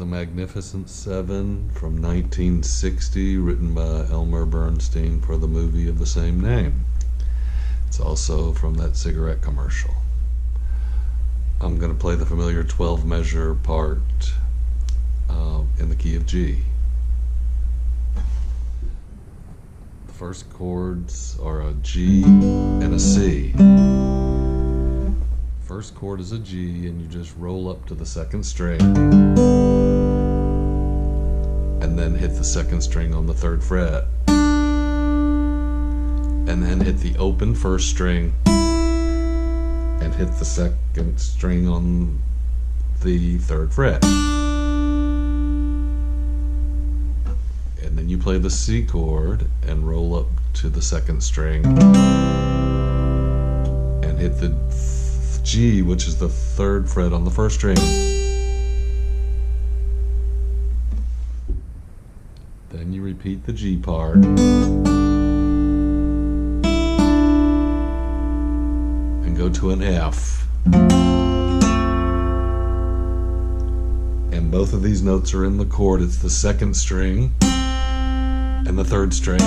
the Magnificent Seven from 1960, written by Elmer Bernstein for the movie of the same name. It's also from that cigarette commercial. I'm going to play the familiar 12 measure part in the key of G. The first chords are a G and a C. First chord is a G, and you just roll up to the second string and then hit the second string on the third fret, and then hit the open first string and hit the second string on the third fret, and then you play the C chord and roll up to the second string and hit the G, which is the third fret on the first string. Then you repeat the G part and go to an F. And both of these notes are in the chord. It's the second string and the third string.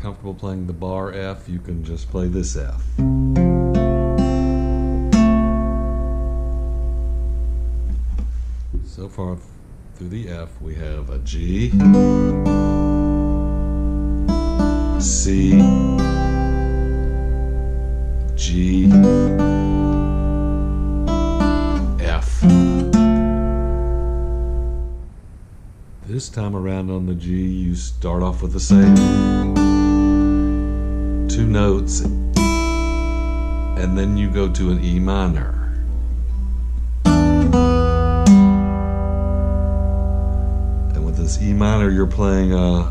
Comfortable playing the bar F, you can just play this F. So far through the F, we have a G, C, G, F. This time around on the G, you start off with the same two notes, and then you go to an E minor. And with this E minor, you're playing a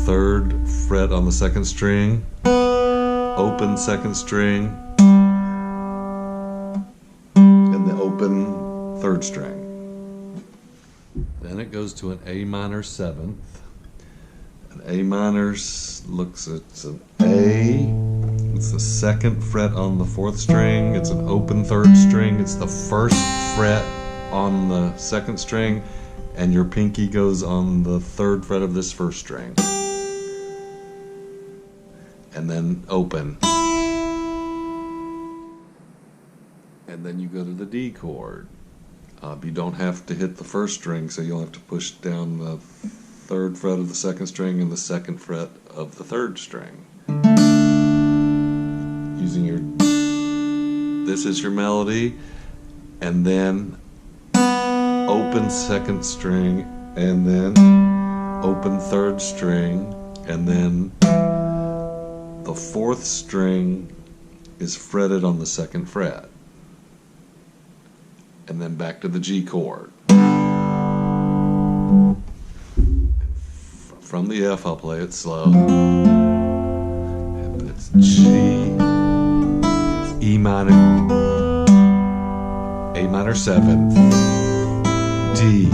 third fret on the second string, open second string, and the open third string. Then it goes to an A minor seventh. An A minor looks, it's an A, it's the second fret on the fourth string, it's an open third string, it's the first fret on the second string, and your pinky goes on the third fret of this first string. And then open. And then you go to the D chord. You don't have to hit the first string, so you'll have to push down the third fret of the second string and the second fret of the third string. Using your, this is your melody, and then open second string, and then open third string, and then the fourth string is fretted on the second fret. And then back to the G chord. From the F, I'll play it slow. And it's G, E minor, A minor seventh, D,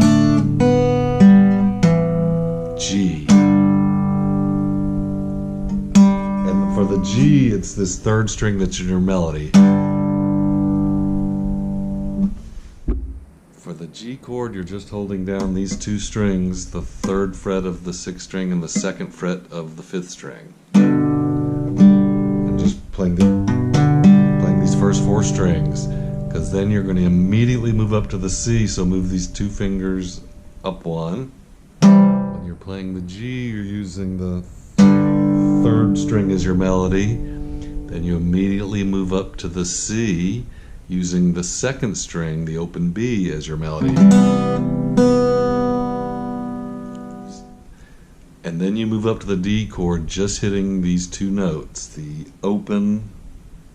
G. And for the G, it's this third string that's in your melody. For the G chord, you're just holding down these two strings, the third fret of the sixth string and the second fret of the fifth string. And just playing these first four strings, because then you're going to immediately move up to the C, so move these two fingers up one. When you're playing the G, you're using the third string as your melody. Then you immediately move up to the C, using the second string, the open B, as your melody. And then you move up to the D chord, just hitting these two notes, the open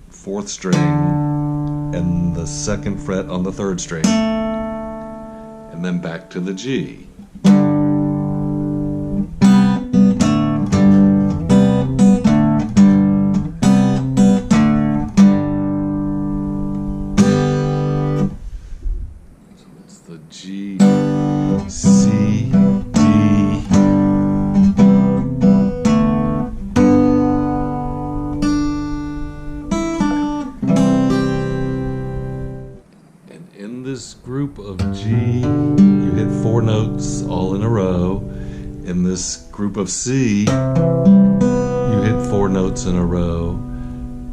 fourth string and the second fret on the third string. And then back to the G. The G, C, D, this group of G, you hit 4 notes all in a row. In this group of C, you hit 4 notes in a row.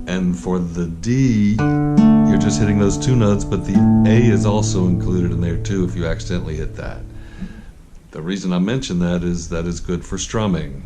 And for the D, you're just hitting those 2 notes, but the A is also included in there too if you accidentally hit that. The reason I mention that is good for strumming.